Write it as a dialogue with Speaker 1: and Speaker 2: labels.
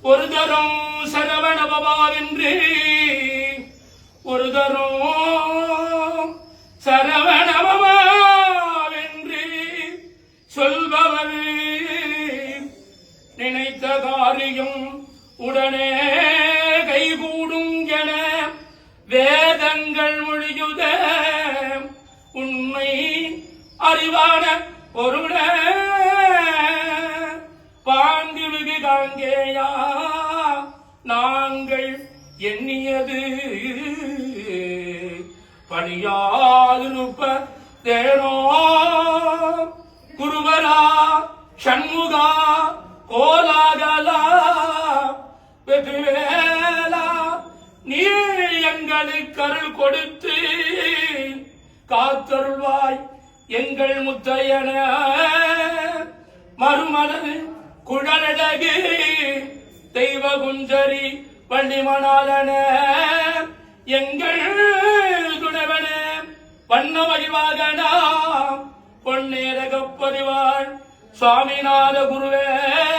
Speaker 1: ஒரு தரம் சரவண பவாவென்று ஒரு தரம் சரவண பவாவென்று சொல்பவர் நினைத்த காரியம் உடனே கைகூடும் என வேதங்கள் மொழியுத உண்மை அறிவான பொருள பாண்டி மிகு காங்கேயா நாங்கள் எண்ணியது பணியாதிருப்ப தேனோ குருவரா சண்முகா கோலாகலா வெகுவேலா நீ எங்களுக்கு அருள் கொடுத்து காத்தருள்வாய் எங்கள் முத்தையன மறுமனது குழலழகு தெய்வ குஞ்சரி பள்ளிமணாலன எங்கள் துணவன வண்ண மகிழ்வாகனா பொன்னேரகப்பதிவாள் சுவாமிநாத குருவே.